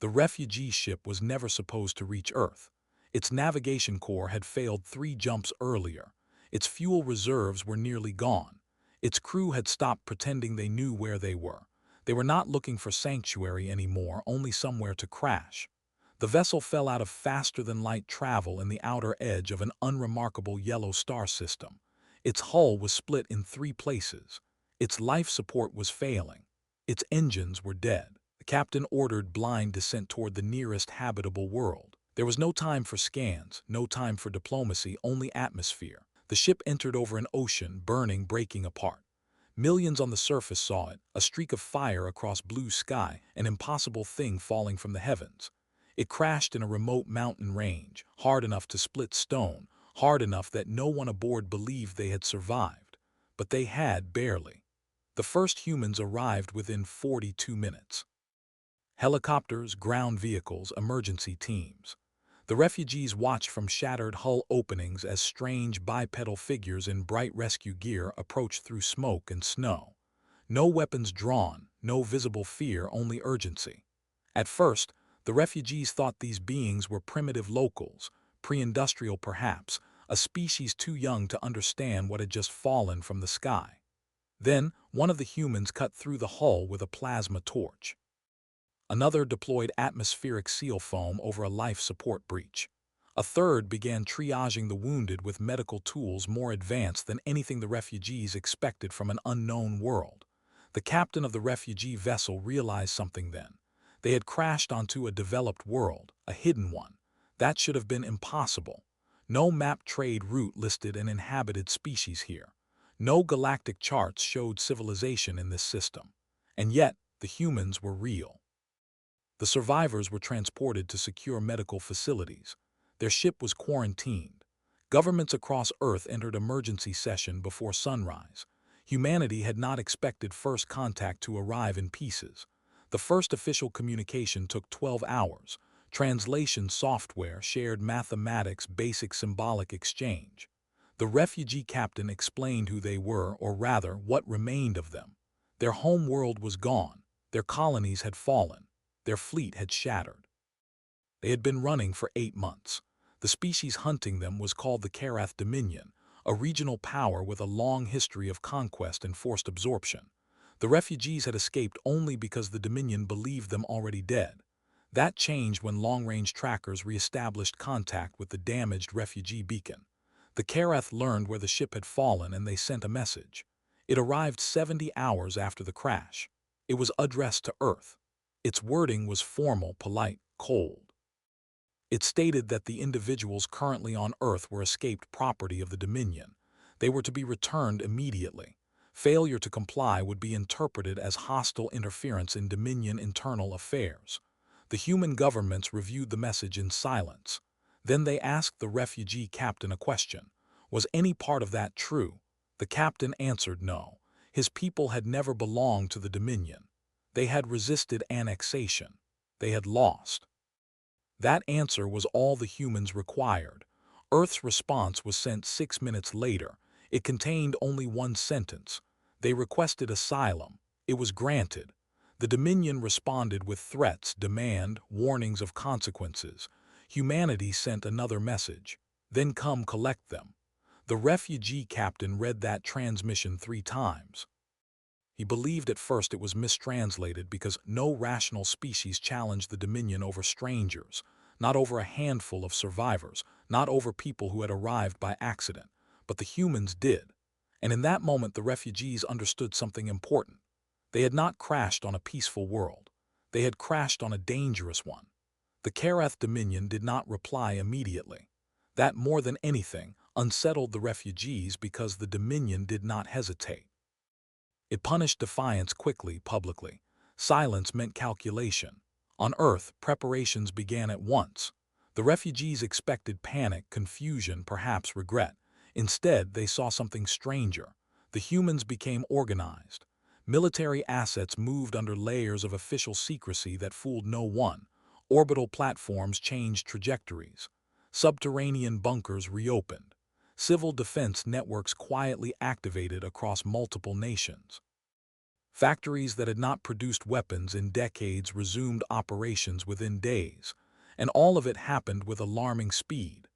The refugee ship was never supposed to reach Earth. Its navigation core had failed 3 jumps earlier. Its fuel reserves were nearly gone. Its crew had stopped pretending they knew where they were. They were not looking for sanctuary anymore, only somewhere to crash. The vessel fell out of faster-than-light travel in the outer edge of an unremarkable yellow star system. Its hull was split in 3 places. Its life support was failing. Its engines were dead. The captain ordered blind descent toward the nearest habitable world. There was no time for scans, no time for diplomacy, only atmosphere. The ship entered over an ocean, burning, breaking apart. Millions on the surface saw it, a streak of fire across blue sky, an impossible thing falling from the heavens. It crashed in a remote mountain range, hard enough to split stone, hard enough that no one aboard believed they had survived. But they had, barely. The first humans arrived within 42 minutes. Helicopters, ground vehicles, emergency teams. The refugees watched from shattered hull openings as strange bipedal figures in bright rescue gear approached through smoke and snow. No weapons drawn, no visible fear, only urgency. At first, the refugees thought these beings were primitive locals, pre-industrial perhaps, a species too young to understand what had just fallen from the sky. Then, one of the humans cut through the hull with a plasma torch. Another deployed atmospheric seal foam over a life support breach. A third began triaging the wounded with medical tools more advanced than anything the refugees expected from an unknown world. The captain of the refugee vessel realized something then. They had crashed onto a developed world, a hidden one. That should have been impossible. No map trade route listed an inhabited species here. No galactic charts showed civilization in this system. And yet, the humans were real. The survivors were transported to secure medical facilities. Their ship was quarantined. Governments across Earth entered emergency session before sunrise. Humanity had not expected first contact to arrive in pieces. The first official communication took 12 hours. Translation software shared mathematics, basic symbolic exchange. The refugee captain explained who they were, or rather, what remained of them. Their home world was gone. Their colonies had fallen. Their fleet had shattered. They had been running for 8 months. The species hunting them was called the Kerath Dominion, a regional power with a long history of conquest and forced absorption. The refugees had escaped only because the Dominion believed them already dead. That changed when long-range trackers re-established contact with the damaged refugee beacon. The Kerath learned where the ship had fallen and they sent a message. It arrived 70 hours after the crash. It was addressed to Earth. Its wording was formal, polite, cold. It stated that the individuals currently on Earth were escaped property of the Dominion. They were to be returned immediately. Failure to comply would be interpreted as hostile interference in Dominion internal affairs. The human governments reviewed the message in silence. Then they asked the refugee captain a question. Was any part of that true? The captain answered no. His people had never belonged to the Dominion. They had resisted annexation. They had lost. That answer was all the humans required. Earth's response was sent 6 minutes later. It contained only one sentence. They requested asylum. It was granted. The Dominion responded with threats, demand, warnings of consequences. Humanity sent another message. Then come collect them. The refugee captain read that transmission 3 times. He believed at first it was mistranslated because no rational species challenged the Dominion over strangers, not over a handful of survivors, not over people who had arrived by accident, but the humans did. And in that moment the refugees understood something important. They had not crashed on a peaceful world. They had crashed on a dangerous one. The Kerath Dominion did not reply immediately. That, more than anything, unsettled the refugees because the Dominion did not hesitate. It punished defiance quickly, publicly. Silence meant calculation. On Earth, preparations began at once. The refugees expected panic, confusion, perhaps regret. Instead, they saw something stranger. The humans became organized. Military assets moved under layers of official secrecy that fooled no one. Orbital platforms changed trajectories. Subterranean bunkers reopened. Civil defense networks quietly activated across multiple nations. Factories that had not produced weapons in decades resumed operations within days, and all of it happened with alarming speed.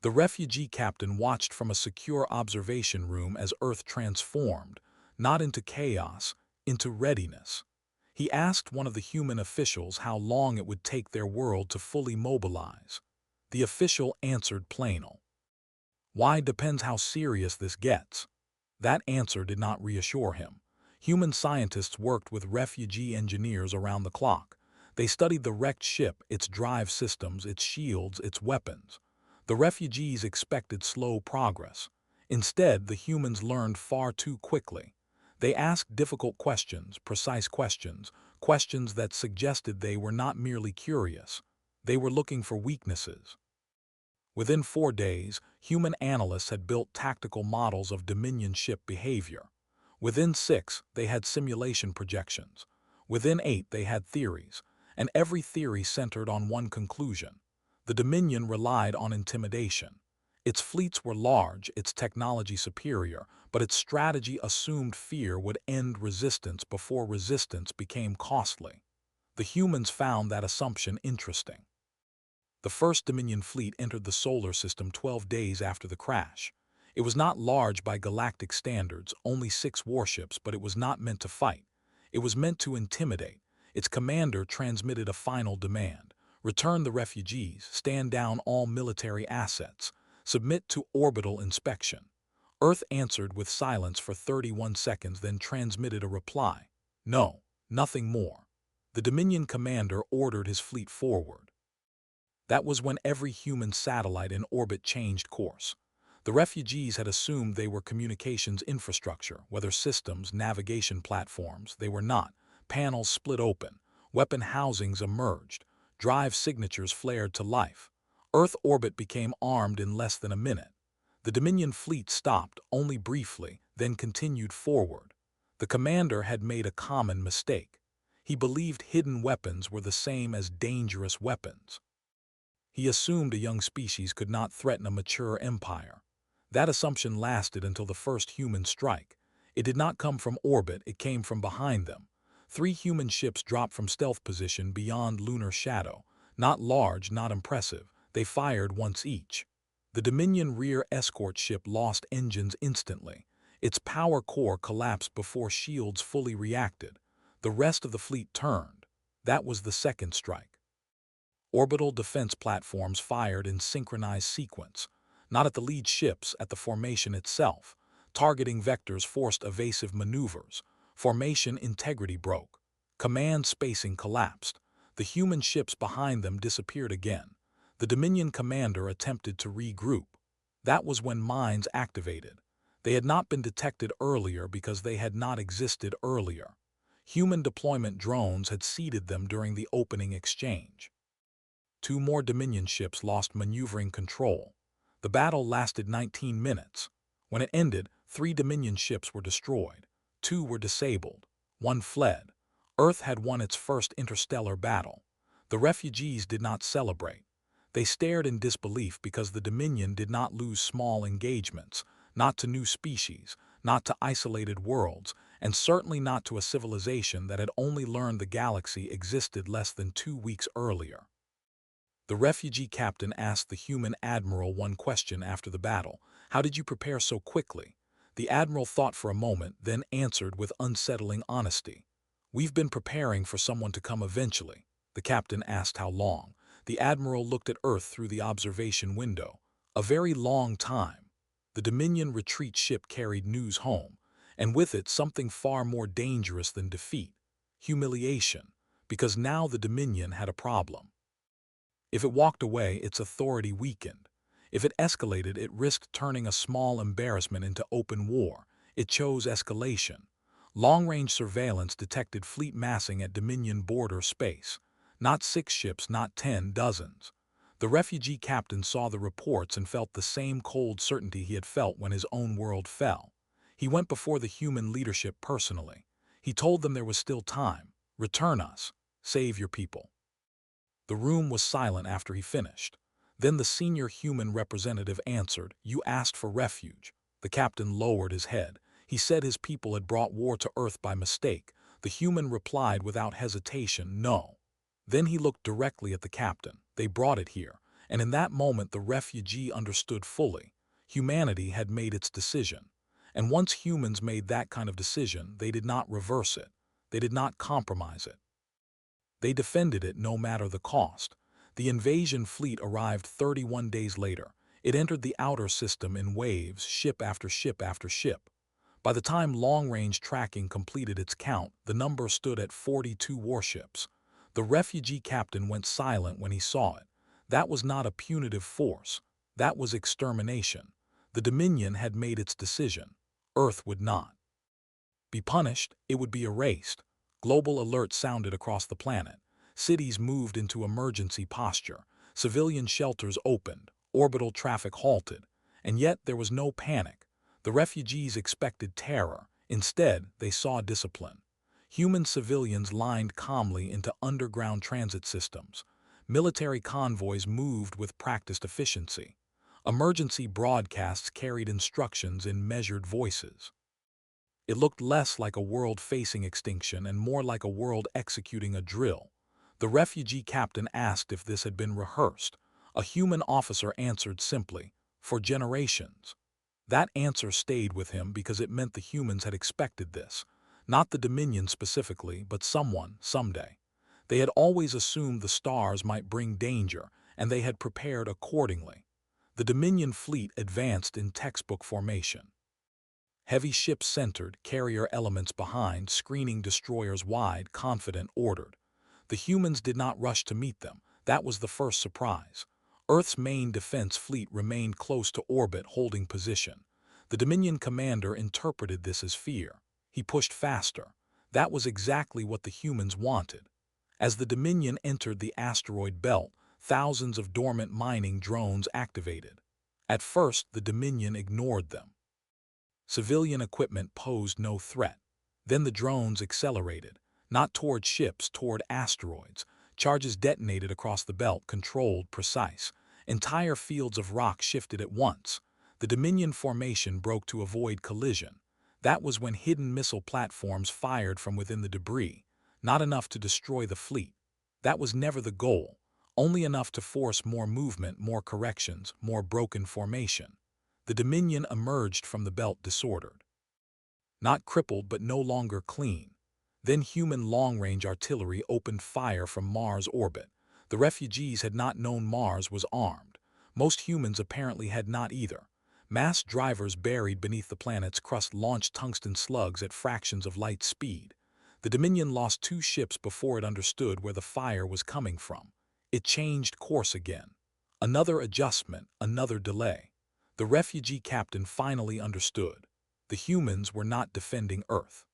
The refugee captain watched from a secure observation room as Earth transformed, not into chaos, into readiness. He asked one of the human officials how long it would take their world to fully mobilize. The official answered plainly. Why depends how serious this gets. That answer did not reassure him. Human scientists worked with refugee engineers around the clock. They studied the wrecked ship, its drive systems, its shields, its weapons. The refugees expected slow progress. Instead, the humans learned far too quickly. They asked difficult questions, precise questions, questions that suggested they were not merely curious. They were looking for weaknesses. Within 4 days, human analysts had built tactical models of Dominion ship behavior. Within 6, they had simulation projections. Within 8, they had theories, and every theory centered on one conclusion. The Dominion relied on intimidation. Its fleets were large, its technology superior, but its strategy assumed fear would end resistance before resistance became costly. The humans found that assumption interesting. The first Dominion fleet entered the solar system 12 days after the crash. It was not large by galactic standards, only 6 warships, but it was not meant to fight. It was meant to intimidate. Its commander transmitted a final demand: return the refugees, stand down all military assets, submit to orbital inspection. Earth answered with silence for 31 seconds, then transmitted a reply: no, nothing more. The Dominion commander ordered his fleet forward. That was when every human satellite in orbit changed course. The refugees had assumed they were communications infrastructure, weather systems, navigation platforms. They were not. Panels split open. Weapon housings emerged. Drive signatures flared to life. Earth orbit became armed in less than a minute. The Dominion fleet stopped, only briefly, then continued forward. The commander had made a common mistake. He believed hidden weapons were the same as dangerous weapons. He assumed a young species could not threaten a mature empire. That assumption lasted until the first human strike. It did not come from orbit, it came from behind them. 3 human ships dropped from stealth position beyond lunar shadow. Not large, not impressive. They fired once each. The Dominion rear escort ship lost engines instantly. Its power core collapsed before shields fully reacted. The rest of the fleet turned. That was the second strike. Orbital defense platforms fired in synchronized sequence, not at the lead ships, at the formation itself. Targeting vectors forced evasive maneuvers. Formation integrity broke. Command spacing collapsed. The human ships behind them disappeared again. The Dominion commander attempted to regroup. That was when minds activated. They had not been detected earlier because they had not existed earlier. Human deployment drones had seeded them during the opening exchange. 2 more Dominion ships lost maneuvering control. The battle lasted 19 minutes. When it ended, 3 Dominion ships were destroyed. 2 were disabled. 1 fled. Earth had won its first interstellar battle. The refugees did not celebrate. They stared in disbelief because the Dominion did not lose small engagements, not to new species, not to isolated worlds, and certainly not to a civilization that had only learned the galaxy existed less than 2 weeks earlier. The refugee captain asked the human admiral one question after the battle: how did you prepare so quickly? The admiral thought for a moment, then answered with unsettling honesty: we've been preparing for someone to come eventually. The captain asked how long. The admiral looked at Earth through the observation window. A very long time. The Dominion retreat ship carried news home, and with it something far more dangerous than defeat: humiliation, because now the Dominion had a problem. If it walked away, its authority weakened. If it escalated, it risked turning a small embarrassment into open war. It chose escalation. Long-range surveillance detected fleet massing at Dominion border space. Not 6 ships, not 10, dozens. The refugee captain saw the reports and felt the same cold certainty he had felt when his own world fell. He went before the human leadership personally. He told them there was still time. Return us. Save your people. The room was silent after he finished. Then the senior human representative answered, you asked for refuge. The captain lowered his head. He said his people had brought war to Earth by mistake. The human replied without hesitation, no. Then he looked directly at the captain. They brought it here, and in that moment the refugee understood fully. Humanity had made its decision. And once humans made that kind of decision, they did not reverse it. They did not compromise it. They defended it no matter the cost. The invasion fleet arrived 31 days later. It entered the outer system in waves, ship after ship after ship. By the time long-range tracking completed its count, the number stood at 42 warships. The refugee captain went silent when he saw it. That was not a punitive force. That was extermination. The Dominion had made its decision. Earth would not be punished, it would be erased. Global alert sounded across the planet. Cities moved into emergency posture. Civilian shelters opened. Orbital traffic halted. And yet there was no panic. The refugees expected terror. Instead, they saw discipline. Human civilians lined calmly into underground transit systems. Military convoys moved with practiced efficiency. Emergency broadcasts carried instructions in measured voices. It looked less like a world facing extinction and more like a world executing a drill. The refugee captain asked if this had been rehearsed. A human officer answered simply, "For generations." That answer stayed with him because it meant the humans had expected this. Not the Dominion specifically, but someone, someday. They had always assumed the stars might bring danger, and they had prepared accordingly. The Dominion fleet advanced in textbook formation. Heavy ships centered, carrier elements behind, screening destroyers wide, confident, ordered. The humans did not rush to meet them. That was the first surprise. Earth's main defense fleet remained close to orbit, holding position. The Dominion commander interpreted this as fear. He pushed faster. That was exactly what the humans wanted. As the Dominion entered the asteroid belt, thousands of dormant mining drones activated. At first, the Dominion ignored them. Civilian equipment posed no threat. Then the drones accelerated, not toward ships, toward asteroids. Charges detonated across the belt, controlled, precise. Entire fields of rock shifted at once. The Dominion formation broke to avoid collision. That was when hidden missile platforms fired from within the debris, not enough to destroy the fleet. That was never the goal, only enough to force more movement, more corrections, more broken formation. The Dominion emerged from the belt disordered. Not crippled, but no longer clean. Then human long-range artillery opened fire from Mars' orbit. The refugees had not known Mars was armed. Most humans apparently had not either. Mass drivers buried beneath the planet's crust launched tungsten slugs at fractions of light speed. The Dominion lost 2 ships before it understood where the fire was coming from. It changed course again. Another adjustment, another delay. The refugee captain finally understood. The humans were not defending Earth.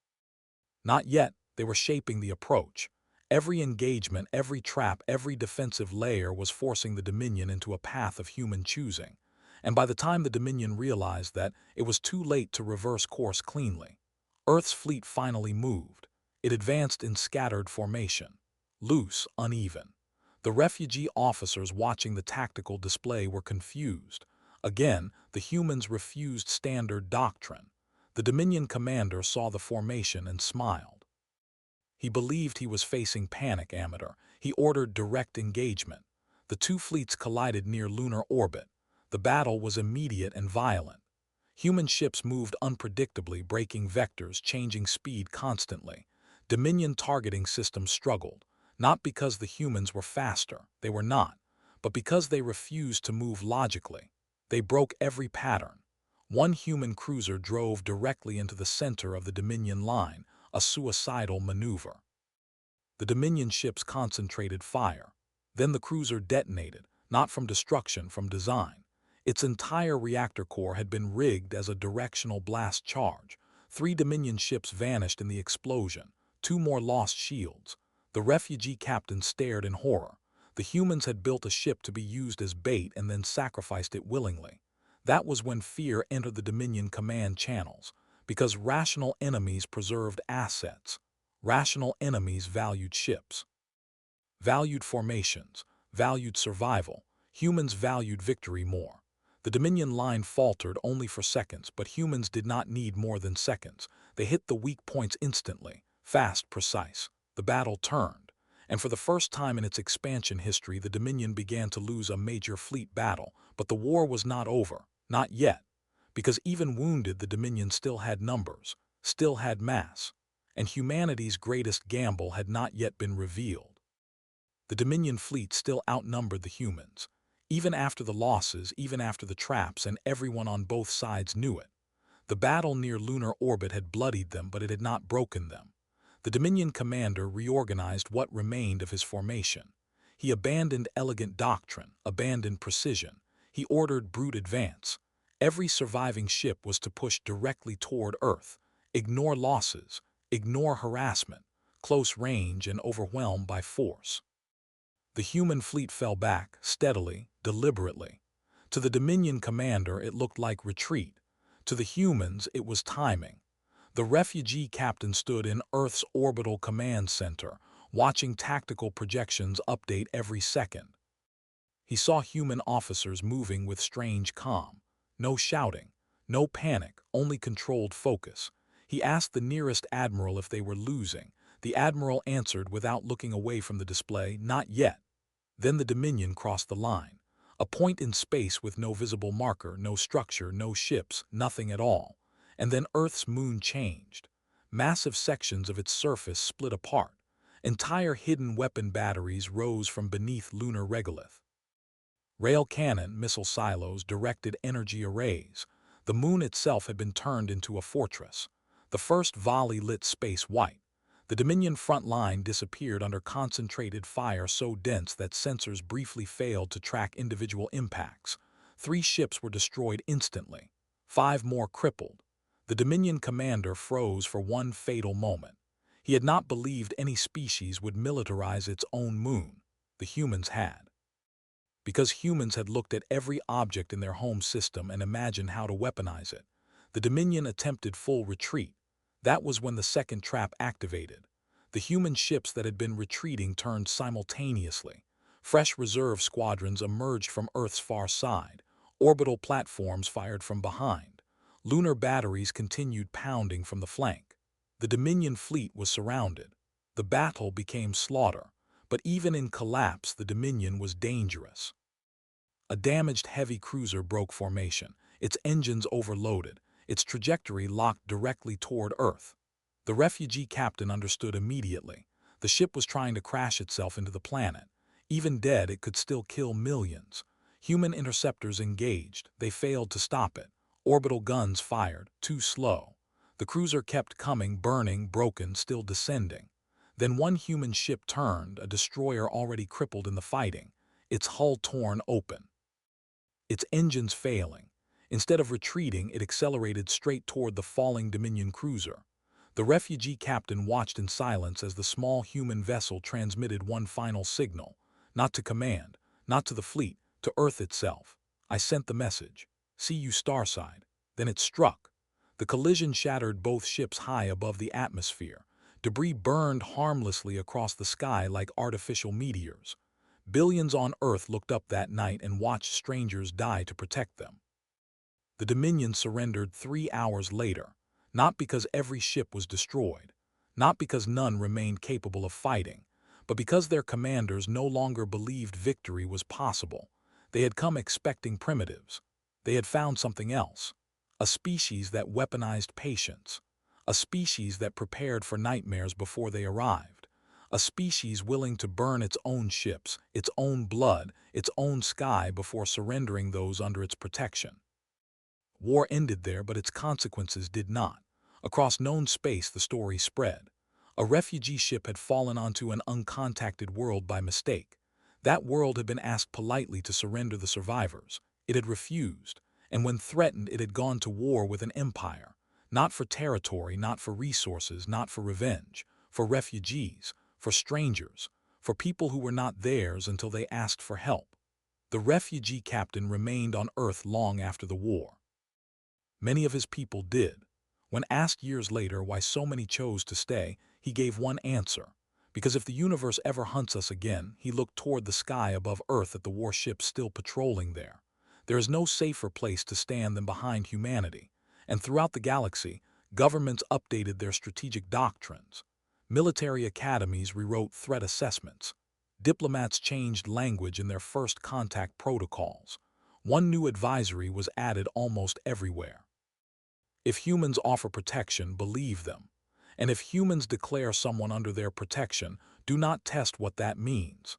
Not yet, they were shaping the approach. Every engagement, every trap, every defensive layer was forcing the Dominion into a path of human choosing. And by the time the Dominion realized that, it was too late to reverse course cleanly. Earth's fleet finally moved. It advanced in scattered formation. Loose, uneven. The refugee officers watching the tactical display were confused. Again, the humans refused standard doctrine. The Dominion commander saw the formation and smiled. He believed he was facing panic, amateur. He ordered direct engagement. The 2 fleets collided near lunar orbit. The battle was immediate and violent. Human ships moved unpredictably, breaking vectors, changing speed constantly. Dominion targeting systems struggled, not because the humans were faster, they were not, but because they refused to move logically. They broke every pattern. One human cruiser drove directly into the center of the Dominion line, a suicidal maneuver. The Dominion ships concentrated fire. Then the cruiser detonated, not from destruction, from design. Its entire reactor core had been rigged as a directional blast charge. 3 Dominion ships vanished in the explosion. 2 more lost shields. The refugee captain stared in horror. The humans had built a ship to be used as bait and then sacrificed it willingly. That was when fear entered the Dominion command channels, because rational enemies preserved assets. Rational enemies valued ships, valued formations, valued survival. Humans valued victory more. The Dominion line faltered only for seconds, but humans did not need more than seconds. They hit the weak points instantly, fast, precise. The battle turned, and for the first time in its expansion history, the Dominion began to lose a major fleet battle. But the war was not over, not yet, because even wounded, the Dominion still had numbers, still had mass, and humanity's greatest gamble had not yet been revealed. The Dominion fleet still outnumbered the humans, even after the losses, even after the traps, and everyone on both sides knew it. The battle near lunar orbit had bloodied them, but it had not broken them. The Dominion commander reorganized what remained of his formation. He abandoned elegant doctrine, abandoned precision. He ordered brute advance. Every surviving ship was to push directly toward Earth, ignore losses, ignore harassment, close range, and overwhelm by force. The human fleet fell back, steadily, deliberately. To the Dominion commander, it looked like retreat. To the humans, it was timing. The refugee captain stood in Earth's orbital command center, watching tactical projections update every second. He saw human officers moving with strange calm. No shouting, no panic, only controlled focus. He asked the nearest admiral if they were losing. The admiral answered without looking away from the display, "Not yet." Then the Dominion crossed the line. A point in space with no visible marker, no structure, no ships, nothing at all. And then Earth's moon changed. Massive sections of its surface split apart. Entire hidden weapon batteries rose from beneath lunar regolith. Rail cannon, missile silos, directed energy arrays. The moon itself had been turned into a fortress. The first volley lit space white. The Dominion front line disappeared under concentrated fire so dense that sensors briefly failed to track individual impacts. 3 ships were destroyed instantly. 5 more crippled. The Dominion commander froze for one fatal moment. He had not believed any species would militarize its own moon. The humans had. Because humans had looked at every object in their home system and imagined how to weaponize it. The Dominion attempted full retreat. That was when the second trap activated. The human ships that had been retreating turned simultaneously. Fresh reserve squadrons emerged from Earth's far side. Orbital platforms fired from behind. Lunar batteries continued pounding from the flank. The Dominion fleet was surrounded. The battle became slaughter. But even in collapse, the Dominion was dangerous. A damaged heavy cruiser broke formation, its engines overloaded, its trajectory locked directly toward Earth. The refugee captain understood immediately. The ship was trying to crash itself into the planet. Even dead, it could still kill millions. Human interceptors engaged. They failed to stop it. Orbital guns fired, too slow. The cruiser kept coming, burning, broken, still descending. Then one human ship turned, a destroyer already crippled in the fighting, its hull torn open. Its engines failing. Instead of retreating, it accelerated straight toward the falling Dominion cruiser. The refugee captain watched in silence as the small human vessel transmitted one final signal. Not to command, not to the fleet, to Earth itself. "I sent the message. See you starside." Then it struck. The collision shattered both ships high above the atmosphere. Debris burned harmlessly across the sky like artificial meteors. Billions on Earth looked up that night and watched strangers die to protect them. The Dominion surrendered 3 hours later, not because every ship was destroyed, not because none remained capable of fighting, but because their commanders no longer believed victory was possible. They had come expecting primitives. They had found something else, a species that weaponized patience, a species that prepared for nightmares before they arrived, a species willing to burn its own ships, its own blood, its own sky before surrendering those under its protection. War ended there, but its consequences did not. Across known space, the story spread. A refugee ship had fallen onto an uncontacted world by mistake. That world had been asked politely to surrender the survivors. It had refused, and when threatened, it had gone to war with an empire. Not for territory, not for resources, not for revenge, for refugees, for strangers, for people who were not theirs until they asked for help. The refugee captain remained on Earth long after the war. Many of his people did. When asked years later why so many chose to stay, he gave one answer. Because if the universe ever hunts us again, he looked toward the sky above Earth at the warships still patrolling there. There is no safer place to stand than behind humanity, and throughout the galaxy, governments updated their strategic doctrines. Military academies rewrote threat assessments. Diplomats changed language in their first contact protocols. One new advisory was added almost everywhere. If humans offer protection, believe them. And if humans declare someone under their protection, do not test what that means.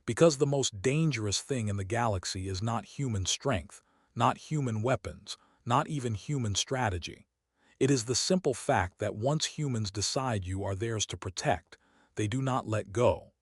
Because the most dangerous thing in the galaxy is not human strength, not human weapons, not even human strategy. It is the simple fact that once humans decide you are theirs to protect, they do not let go.